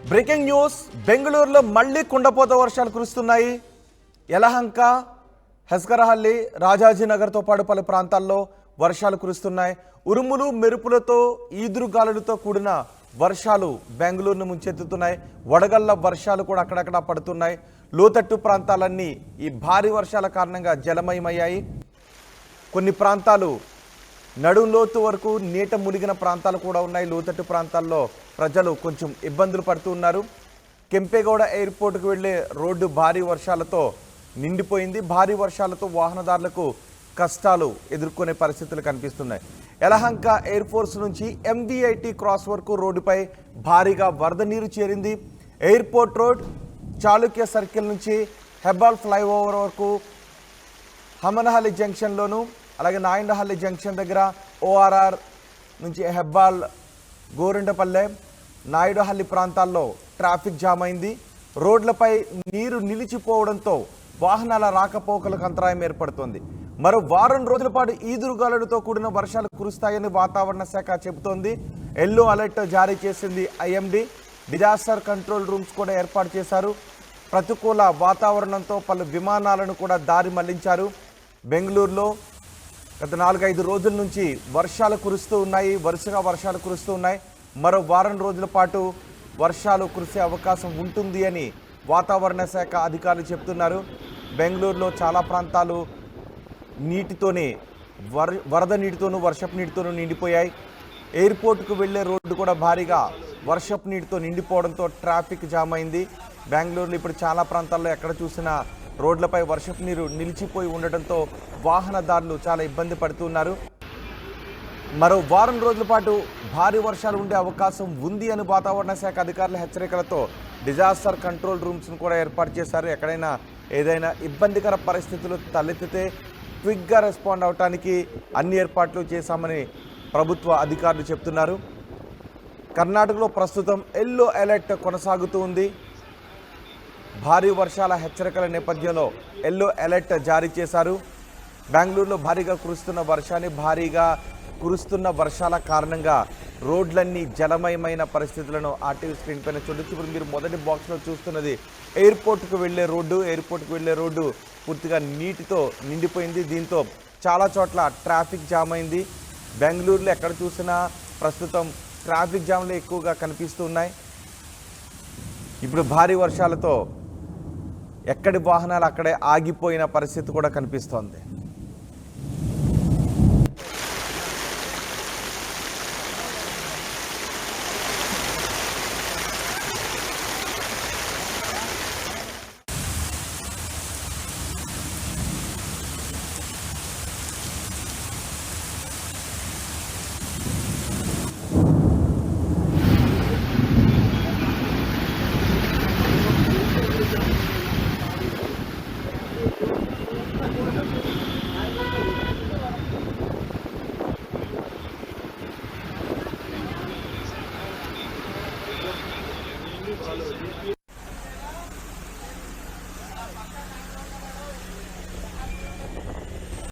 Breaking news బెంగళూరులో మళ్ళీ కుండపోత వర్షాలు కురుస్తున్నాయి. యలహంక, హస్కరహల్లి, రాజాజీనగర్తో పాటు పలు ప్రాంతాల్లో వర్షాలు కురుస్తున్నాయి. ఉరుములు మెరుపులతో ఈదురుగాలులతో కూడిన వర్షాలు బెంగళూరును ముంచెత్తుతున్నాయి. వడగళ్ల వర్షాలు కూడా అక్కడక్కడ పడుతున్నాయి. లోతట్టు ప్రాంతాలన్నీ ఈ భారీ వర్షాల కారణంగా జలమయమయ్యాయి. కొన్ని ప్రాంతాలు నడుంలోతు వరకు నీట మునిగిన ప్రాంతాలు కూడా ఉన్నాయి. లోతట్టు ప్రాంతాల్లో ప్రజలు కొంచెం ఇబ్బందులు పడుతూ ఉన్నారు. కెంపేగౌడ ఎయిర్పోర్ట్కు వెళ్ళే రోడ్డు భారీ వర్షాలతో నిండిపోయింది. భారీ వర్షాలతో వాహనదారులకు కష్టాలు ఎదుర్కొనే పరిస్థితులు కనిపిస్తున్నాయి. యలహంక ఎయిర్ ఫోర్స్ నుంచి MVIT క్రాస్ వరకు రోడ్డుపై భారీగా వరద నీరు చేరింది. ఎయిర్పోర్ట్ రోడ్, చాళుక్య సర్కిల్ నుంచి హెబ్బాల్ ఫ్లైఓవర్ వరకు, హమనహల్లి జంక్షన్లోను, అలాగే నాయండహల్లి జంక్షన్ దగ్గర ORR నుంచి హెబ్బాల్, గోరింటపల్లె, నాయుడుహల్లి ప్రాంతాల్లో ట్రాఫిక్ జామ్ అయింది. రోడ్లపై నీరు నిలిచిపోవడంతో వాహనాల రాకపోకలకు అంతరాయం ఏర్పడుతోంది. మరో వారం రోజుల పాటు ఈదురుగాలులతో కూడిన వర్షాలు కురుస్తాయని వాతావరణ శాఖ చెబుతోంది. ఎల్లో అలర్ట్ జారీ చేసింది IMD. డిజాస్టర్ కంట్రోల్ రూమ్స్ కూడా ఏర్పాటు చేశారు. ప్రతికూల వాతావరణంతో పలు విమానాలను కూడా దారి మళ్లించారు. బెంగళూరులో గత 4-5 రోజుల నుంచి వర్షాలు కురుస్తూ ఉన్నాయి. వరుసగా వర్షాలు కురుస్తూ ఉన్నాయి. మరో వారం రోజుల పాటు వర్షాలు కురిసే అవకాశం ఉంటుంది అని వాతావరణ శాఖ అధికారులు చెప్తున్నారు. బెంగళూరులో చాలా ప్రాంతాలు నీటితోనే వరద నీటితోనూ వర్షపు నీటితోనూ నిండిపోయాయి. ఎయిర్పోర్ట్కు వెళ్లే రోడ్డు కూడా భారీగా వర్షపు నీటితో నిండిపోవడంతో ట్రాఫిక్ జామ్ అయింది. బెంగళూరులో ఇప్పుడు చాలా ప్రాంతాల్లో ఎక్కడ చూసినా రోడ్లపై వర్షపు నీరు నిలిచిపోయి ఉండటంతో వాహనదారులు చాలా ఇబ్బంది పడుతున్నారు. మరో వారం రోజుల పాటు భారీ వర్షాలు ఉండే అవకాశం ఉంది అని వాతావరణ శాఖ అధికారుల హెచ్చరికలతో డిజాస్టర్ కంట్రోల్ రూమ్స్ను కూడా ఏర్పాటు చేశారు. ఎక్కడైనా ఏదైనా ఇబ్బందికర పరిస్థితులు తలెత్తితే క్విక్గా రెస్పాండ్ అవడానికి అన్ని ఏర్పాట్లు చేశామని ప్రభుత్వ అధికారులు చెప్తున్నారు. కర్ణాటకలో ప్రస్తుతం ఎల్లో అలర్ట్ కొనసాగుతూ ఉంది. భారీ వర్షాల హెచ్చరికల నేపథ్యంలో ఎల్లో అలర్ట్ జారీ చేశారు. బెంగళూరులో భారీగా కురుస్తున్న వర్షాల కారణంగా రోడ్లన్నీ జలమయమైన పరిస్థితులను RTV స్క్రీన్ పైన చూడొచ్చు. ఇప్పుడు మీరు మొదటి బాక్స్లో చూస్తున్నది ఎయిర్పోర్ట్కు వెళ్ళే రోడ్డు పూర్తిగా నీటితో నిండిపోయింది. దీంతో చాలా చోట్ల ట్రాఫిక్ జామ్ అయింది. బెంగళూరులో ఎక్కడ చూసినా ప్రస్తుతం ట్రాఫిక్ జామ్లు ఎక్కువగా కనిపిస్తూ ఉన్నాయి. ఇప్పుడు భారీ వర్షాలతో ఎక్కడి వాహనాలు అక్కడే ఆగిపోయిన పరిస్థితి కూడా కనిపిస్తోంది.